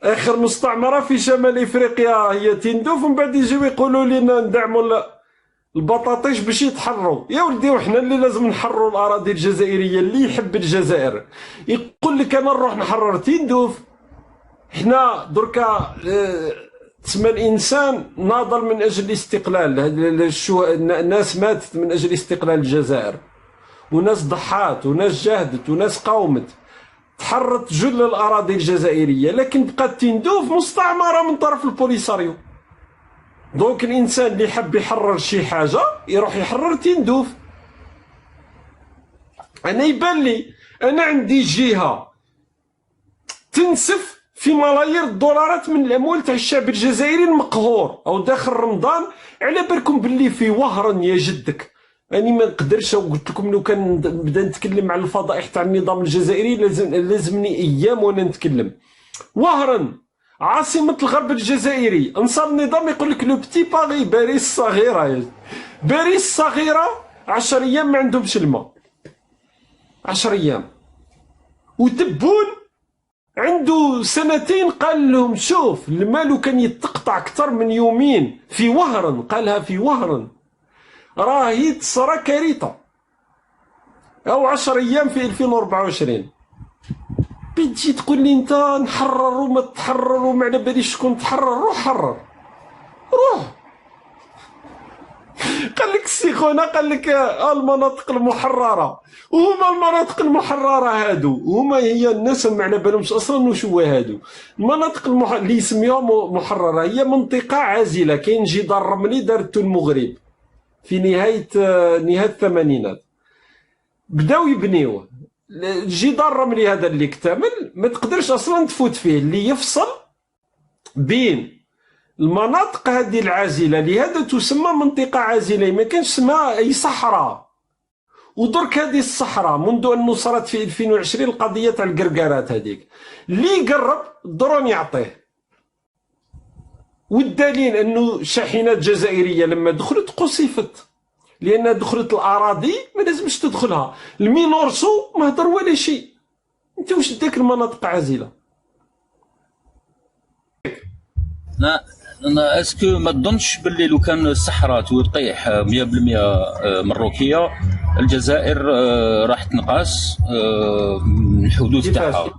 اخر مستعمره في شمال افريقيا هي تندوف، ومن بعد يجيو يقولوا لنا ندعموا البطاطيش باش يتحروا. يا ولدي وحنا اللي لازم نحرروا الاراضي الجزائريه. اللي يحب الجزائر يقول لك انا نروح نحرر تندوف. حنا دركا تسمى الانسان ناضل من اجل الاستقلال. الناس ماتت من اجل استقلال الجزائر، وناس ضحات وناس جاهدت وناس قاومت، تحررت جل الاراضي الجزائريه، لكن بقات تندوف مستعمره من طرف البوليساريو. دونك الانسان اللي حب يحرر شي حاجه يروح يحرر تندوف. انا يبان لي انا عندي جهه تنسف في ملايير الدولارات من الاموال تاع الشعب الجزائري المقهور او داخل رمضان. على بالكم باللي في وهرا يا جدك. اني ما نقدرش، وقلت لكم لو كان نبدا نتكلم على الفضائح تاع النظام الجزائري لازمني ايام وانا نتكلم. وهرا عاصمة الغرب الجزائري، انصار النظام يقول لك لو بتي باغي، باريس الصغيرة. باريس الصغيرة 10 ايام ما عندهمش الماء، 10 ايام. وتبون عنده سنتين قال لهم شوف الماء لو كان يتقطع اكثر من يومين في وهران، قالها في وهران راهي تصرى كارثة، او 10 ايام في 2024. بتجي تقول لي انت نحرر وما تحرر وما على باليش شكون تحرر. روح حرر، روح. قال لك السيخونه، قال لك المناطق المحرره. وهما المناطق المحرره هادو هما هي الناس ما على بالهمش اصلا واش هو هادو المناطق اللي يسميوها محرره. هي منطقه عازله، كاين جدار رملي دارته المغرب في نهايه الثمانينات، بداو يبنيوه. الجدار الرملي هذا اللي اكتمل ما تقدرش اصلا تفوت فيه، اللي يفصل بين المناطق هذه العازله، لهذا تسمى منطقه عازله، ما كانش اسمها اي صحراء. ودرك هذه الصحراء منذ ان نصرت في 2020 القضيه تاع القرقارات هذيك، اللي يقرب الدرون يعطيه. والدليل انه الشاحنات الجزائريه لما دخلت قصفت، لان دخلت الاراضي ما لازمش تدخلها. المينورسو ما هضر ولا شيء. انت واش ديك المناطق عازله؟ لا انا اسكو ما تظنش باللي لو كان الصحراء تطيح 100% مروكيه، الجزائر راح تنقص من الحدود تاعها،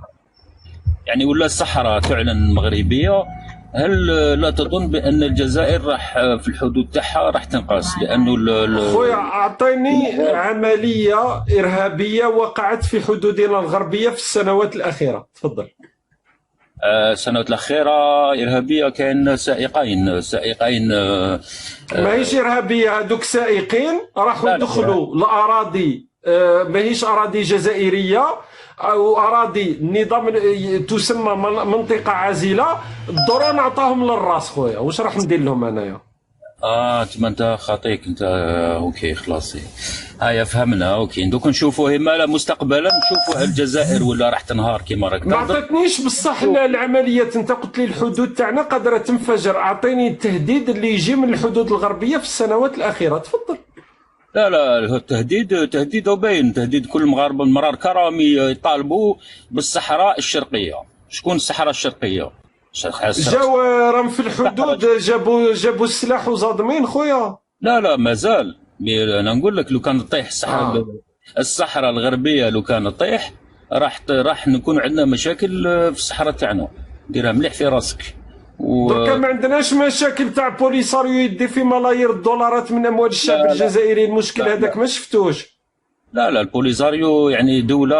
يعني ولا الصحراء تعلن مغربيه. هل لا تظن بان الجزائر راح في الحدود تاعها راح تنقص؟ لانه خويا اعطيني عمليه ارهابيه وقعت في حدودنا الغربيه في السنوات الاخيره، تفضل. السنوات الاخيره ارهابيه كاين سائقين ماهيش ارهابيه، هذوك سائقين راحوا دخلوا لاراضي ماهيش اراضي جزائريه او اراضي النظام تسمى منطقه عازله. الدرون عطاهم للراس. خويا واش راح ندير لهم انايا؟ تما انت خاطيك انت. اوكي خلاص هيا فهمنا. اوكي دوك نشوفوا هما مستقبلا نشوفوا الجزائر ولا راح تنهار كيما راك ما عطيتنيش بصح العمليات. انت قلت لي الحدود تاعنا قادره تنفجر، اعطيني التهديد اللي يجي من الحدود الغربيه في السنوات الاخيره، تفضل. لا التهديد باين، تهديد كل المغاربه المرار كرامي يطالبوا بالصحراء الشرقيه. شكون الصحراء الشرقيه؟ جاو راهم في الحدود جابوا السلاح وصادمين خويا. لا مازال. انا نقول لك لو كان تطيح الصحراء الغربيه، لو كان تطيح راح نكون عندنا مشاكل في الصحراء تاعنا. ديرها مليح في راسك. دركا ما عندناش مشاكل تاع بوليساريو يدي في ملايير الدولارات من اموال الشعب الجزائري. المشكل هذاك ما شفتوش. لا البوليساريو يعني دولة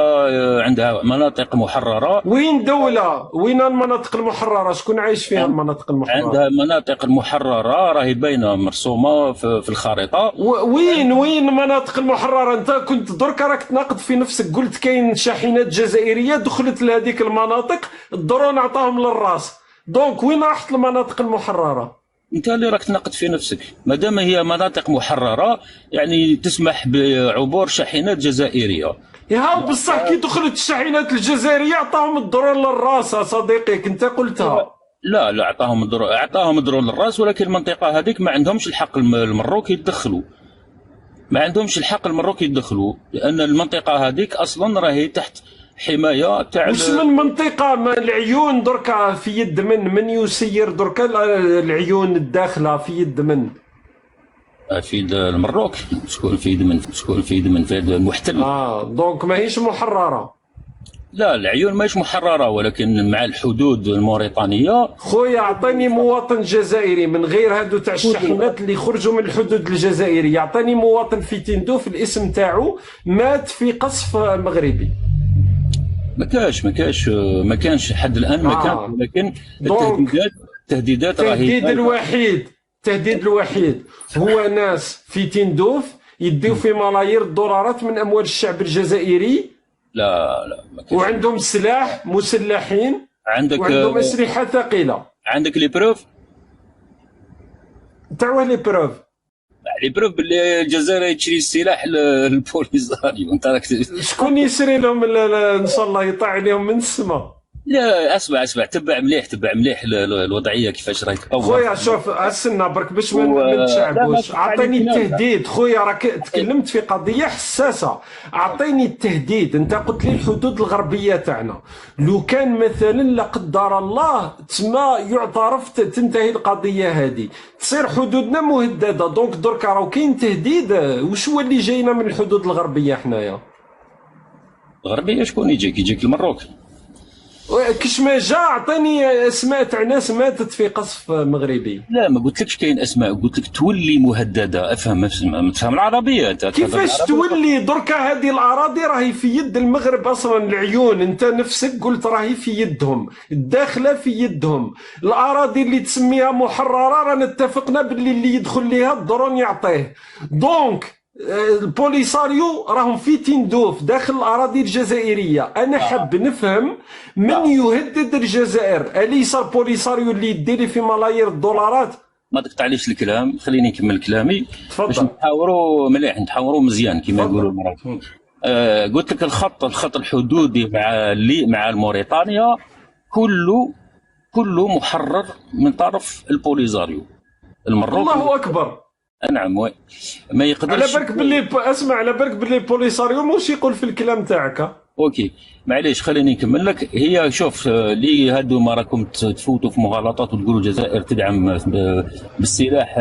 عندها مناطق محررة. وين دولة؟ وين المناطق المحررة؟ شكون عايش فيها المناطق المحررة؟ عندها مناطق المحررة راهي باينة مرسومة في الخريطة. وين المناطق المحررة؟ انت كنت درك راك تناقض في نفسك، قلت كاين شاحنات جزائرية دخلت لهذيك المناطق، الدرون عطاهم للراس. دونك وين راحت المناطق المحررة؟ انت اللي راك تناقض في نفسك. ما دام هي مناطق محرره يعني تسمح بعبور شاحنات جزائريه. يا بصح كي دخلت الشاحنات الجزائريه عطاهم الدرون للراس صديقي، كنت قلتها. لا اعطاهم الدرون للراس، ولكن المنطقه هذيك ما عندهمش الحق المروك يتدخلوا. ما عندهمش الحق المروك يتدخلوا، لان المنطقه هذيك اصلا راهي تحت حمايه تاع واش من منطقه العيون دركا في يد من يسير دركا العيون الداخله في يد من؟ في المروك، شكون في يد من، شكون في يد من في المحتل. دونك ماهيش محرره. لا العيون ماهيش محرره، ولكن مع الحدود الموريتانيه. خويا عطيني مواطن جزائري من غير هادو تاع الشحنات اللي خرجوا من الحدود الجزائرية، عطيني مواطن في تندوف الاسم تاعو مات في قصف مغربي. ما كانش لحد الان ما كان، ولكن التهديدات راهي. التهديد الوحيد هو ناس في تندوف يديو في ملايير الدولارات من اموال الشعب الجزائري. لا ما كانش. وعندهم سلاح، مسلحين، وعندهم اسلحه ثقيله. عندك لي بروف تاع لي بروف باللي الجزائر تشري السلاح للبوليساريو. انت راك شكون يشري لهم؟ ان شاء الله يطيح عليهم من السماء. لا اسمع تبع مليح الوضعيه كيفاش راهي تطور. خويا شوف استنى برك باش ما نتشعبوش. اعطيني التهديد خويا، راك تكلمت في قضيه حساسه. اعطيني التهديد. انت قلت لي الحدود الغربيه تاعنا، لو كان مثلا لا قدر الله تما يعترف تنتهي القضيه هذه، تصير حدودنا مهدده. دونك دركا راه كاين تهديد. واش هو اللي جاينا من الحدود الغربيه حنايا؟ الغربيه شكون يجيك المروك؟ كش ما جا عطيني اسماء تاع ناس ماتت في قصف مغربي. لا ما قلتلكش كاين اسماء، قلت لك تولي مهدده. افهم العربيه انت. كيفاش تولي؟ دركا هذه الاراضي راهي في يد المغرب اصلا. العيون انت نفسك قلت راهي في يدهم، الداخله في يدهم. الاراضي اللي تسميها محرره رانا اتفقنا باللي اللي يدخل ليها الدرون يعطيه. دونك البوليساريو راهم في تندوف داخل الاراضي الجزائريه. انا حاب نفهم من يهدد الجزائر. اليس البوليساريو اللي يديري في ملايير الدولارات؟ ما تقطعليش الكلام، خليني نكمل كلامي باش تفضل. نحاوروا مزيان كما يقولوا المراكش. قلت لك الخط الحدودي مع موريتانيا كله محرر من طرف البوليساريو المروكي. الله اكبر. نعم ما يقدرش. على بالك باللي اسمع، على بالك باللي البوليساريو موش يقول في الكلام تاعك. اوكي معليش خليني نكمل لك. هي شوف اللي هادو ما راكم تفوتوا في مغالطات وتقولوا الجزائر تدعم بالسلاح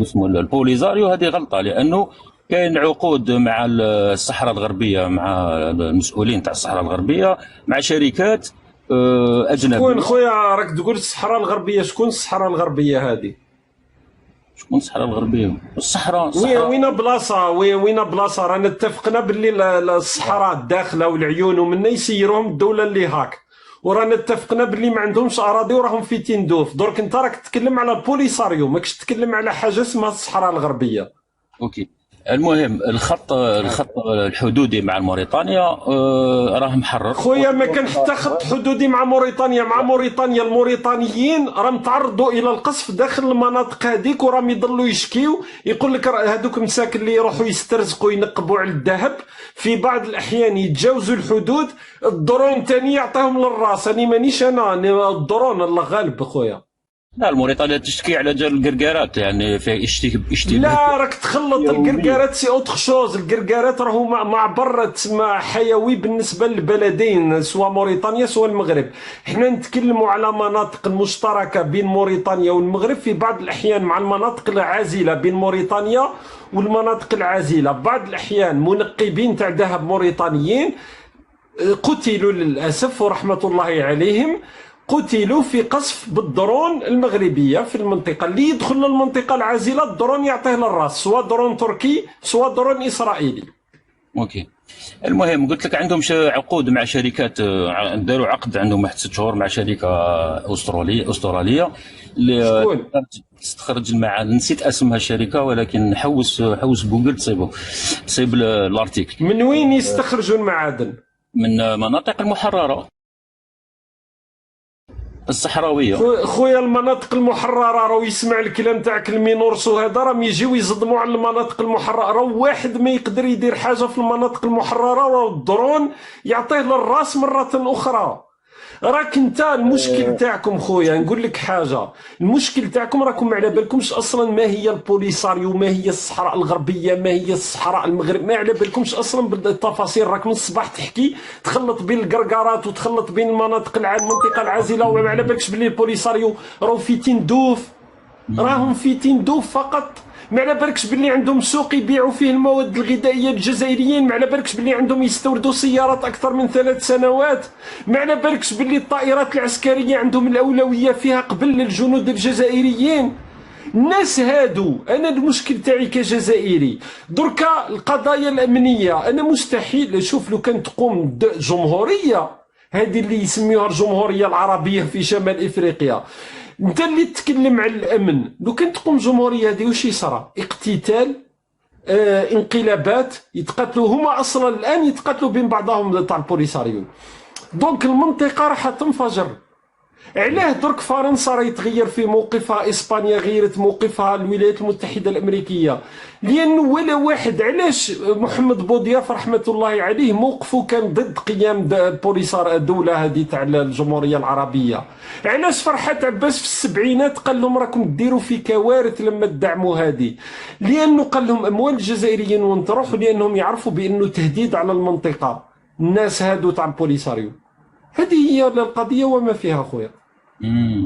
اسمه البوليساريو، هذه غلطه. لانه كاين عقود مع الصحراء الغربيه، مع المسؤولين تاع الصحراء الغربيه، مع شركات اجنبيه. شكون خويا راك تقول الصحراء الغربيه؟ شكون الصحراء الغربيه هذه؟ شكون الصحراء الغربيه؟ الصحراء وين بلاصه رانا اتفقنا باللي الصحراء الداخله والعيون ومنا يسيروهم الدوله اللي هاك، ورانا اتفقنا باللي ما عندهمش اراضي وراهم في تندوف. درك انت راك تتكلم على البوليساريو، ماكش تتكلم على حاجه اسمها الصحراء الغربيه. اوكي المهم الخط الحدودي مع موريتانيا راه محرر. خويا ما كان حتى خط حدودي مع موريتانيا. الموريتانيين راهم تعرضوا الى القصف داخل المناطق هذيك، وراهم يضلوا يشكيو. يقول لك هذوك مساكن اللي يروحوا يسترزقوا ينقبوا على الذهب في بعض الاحيان يتجاوزوا الحدود، الدرون تاني يعطيهم للراس. انا مانيش انا الدرون الله غالب خويا. لا الموريتانيا تشتكي على جال القرقارات، يعني في اشتكي. لا راك تخلط القرقارات سي اوتر شوز. القرقارات راهو معبر تسمى حيوي بالنسبه للبلدين سواء موريتانيا سواء المغرب. حنا نتكلموا على مناطق مشتركه بين موريتانيا والمغرب في بعض الاحيان، مع المناطق العازله بين موريتانيا والمناطق العازله. بعض الاحيان منقبين تاع ذهب موريتانيين قتلوا للاسف ورحمه الله عليهم، قتلوا في قصف بالدرون المغربيه في المنطقه. اللي يدخل للمنطقه العازله الدرون يعطيه للراس، سواء درون تركي سواء درون اسرائيلي. اوكي المهم قلت لك عندهم عقود مع شركات، داروا عقد عندهم واحد 6 شهور مع شركه استراليه اللي تستخرج مع، نسيت اسمها الشركه، ولكن حوس جوجل تصيب الارتيكل. من وين يستخرجوا المعادن؟ من مناطق المحرره الصحراويه. خويا المناطق المحرره راهو يسمع الكلام تاعك المينورس وهذا راهم يجيو يصدموا على المناطق المحرره. راه واحد ما يقدر يدير حاجه في المناطق المحرره، راه الدرون يعطيه للراس مره اخرى. راك انت المشكل تاعكم خويا، نقول لك حاجه، المشكل تاعكم راكم ما على بالكمش اصلا ما هي البوليساريو، ما هي الصحراء الغربيه، ما هي الصحراء المغرب، ما على بالكمش اصلا بالتفاصيل. راك من الصباح تحكي تخلط بين القرقارات وتخلط بين المناطق المنطقه العازله، وما على بالكش باللي البوليساريو راهو في تندوف، راهم في تندوف فقط. ما على بالكش باللي عندهم سوق يبيعوا فيه المواد الغذائيه للجزائريين، ما على بالكش باللي عندهم يستوردوا سيارات اكثر من 3 سنوات، ما على بالكش باللي الطائرات العسكريه عندهم الاولويه فيها قبل للجنود الجزائريين. الناس هادو، انا المشكل تاعي كجزائري دركا القضايا الامنيه، انا مستحيل شوف لو كان تقوم جمهوريه، هذه اللي يسميوها الجمهوريه العربيه في شمال افريقيا، انت اللي تتكلم على الامن، لو كان تقوم جمهوريه هذه وش يصرى؟ اقتتال، انقلابات، يتقاتلوا هما اصلا الان يتقاتلوا بين بعضهم تاع البوليساريو. دونك المنطقه راح تنفجر. علاه درك فرنسا راه يتغير في موقفها، اسبانيا غيرت موقفها، الولايات المتحده الامريكيه، لانه ولا واحد. علاش محمد بوضياف رحمه الله عليه موقفه كان ضد قيام البوليسار الدوله هذه تاع الجمهوريه العربيه؟ علاش فرحات عباس في السبعينات قال لهم راكم ديروا في كوارث لما تدعموا هذه؟ لانه قال لهم اموال الجزائريين وين تروح، لانهم يعرفوا بانه تهديد على المنطقه. الناس هادو تاع البوليساريو، هذه هي القضيه وما فيها خويا.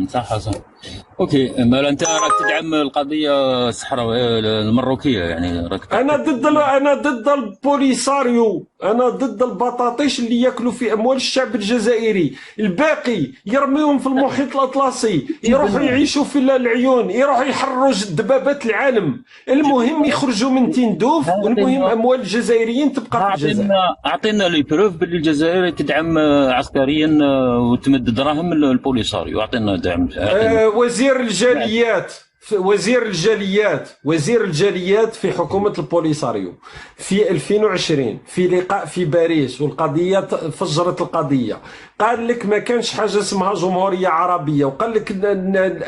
صح صح. اوكي، ما انت راك تدعم القضيه الصحراويه المروكيه، يعني راك انا ضد البوليساريو، انا ضد البطاطيش اللي ياكلوا في اموال الشعب الجزائري، الباقي يرميهم في المحيط الاطلسي، يروحوا يعيشوا في العيون، يروحوا يحرروا دبابات العالم، المهم يخرجوا من تندوف، والمهم اموال الجزائريين تبقى في الجزائر. اعطينا لي بروف باللي الجزائر تدعم عسكريا وتمد دراهم للبوليساريو، اعطينا دعم. وزير الجاليات في حكومة البوليساريو في 2020 في لقاء في باريس، والقضية فجرت القضية، قال لك ما كانش حاجة اسمها جمهورية عربية، وقال لك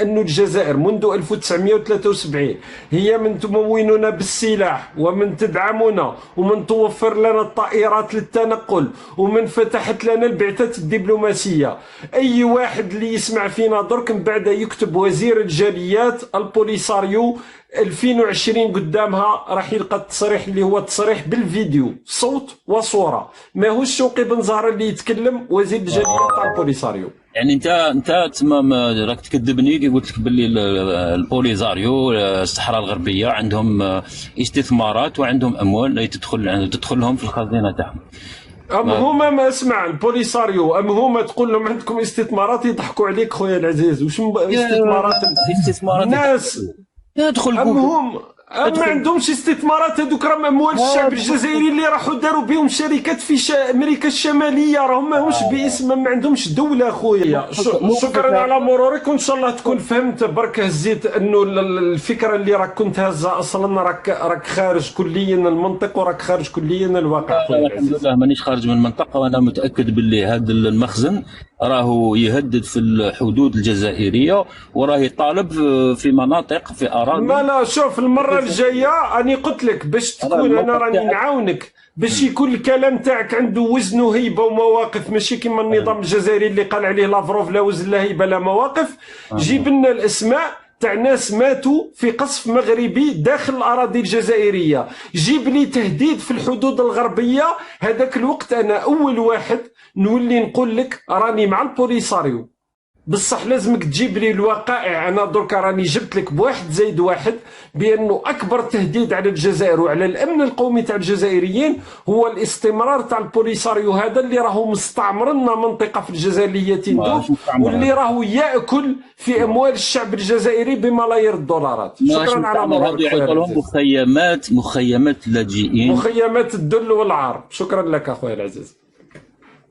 أن الجزائر منذ 1973 هي من تموننا بالسلاح، ومن تدعمنا، ومن توفر لنا الطائرات للتنقل، ومن فتحت لنا البعثات الدبلوماسية. أي واحد اللي يسمع فينا درك من بعد يكتب وزير الجاليات البوليساريو 2020 قدامها راح يلقى التصريح اللي هو تصريح بالفيديو صوت وصوره، ماهوش شوقي بن زهر اللي يتكلم، وزير الجاليات تاع البوليساريو. يعني انت تمام راك تكذبني كي قلت لك باللي البوليساريو الصحراء الغربيه عندهم استثمارات وعندهم اموال تدخلهم في الخزينه تاعهم. هما ما اسمع البوليساريو، هما تقول لهم عندكم استثمارات يضحكوا عليك خويا العزيز. وش استثمارات الناس يدخل هم ما عندهمش استثمارات، هذوك راهم اموال الشعب الجزائري اللي راحوا داروا بهم شركات في امريكا الشماليه، راهم ماهمش باسم، ما عندهمش دوله خويا. شكرا على مرورك، وان شاء الله تكون فهمت برك، هزيت انه الفكره اللي راك كنت هازها اصلا راك خارج كليا المنطق، وراك خارج كليا الواقع. الحمد لله مانيش خارج من المنطقه، وانا متاكد باللي هذا المخزن راهو يهدد في الحدود الجزائريه، وراه يطالب في مناطق في اراضي. ما لا شوف المره الجايه راني قلت لك باش تكون، انا راني نعاونك باش يكون الكلام تاعك عنده وزن وهيبه ومواقف، ماشي كيما النظام الجزائري اللي قال عليه لافروف لا وزن لا هيبه لا مواقف. جيب لنا الاسماء تاع ناس ماتوا في قصف مغربي داخل الاراضي الجزائريه، جيب لي تهديد في الحدود الغربيه، هذاك الوقت انا اول واحد نولي نقول لك راني مع البوليساريو. بصح لازمك تجيب لي الوقائع. انا درك راني جبت لك بواحد زائد واحد بانه اكبر تهديد على الجزائر وعلى الامن القومي تاع الجزائريين هو الاستمرار تاع البوليساريو هذا، اللي راهو مستعمر لنا منطقه في الجزائر اللي هي تندوف، واللي راهو ياكل في اموال الشعب الجزائري بملايير الدولارات. شكرا على مرورك. يعيطوا لهم مخيمات لاجئين، مخيمات الدل والعار. شكرا لك اخويا العزيز.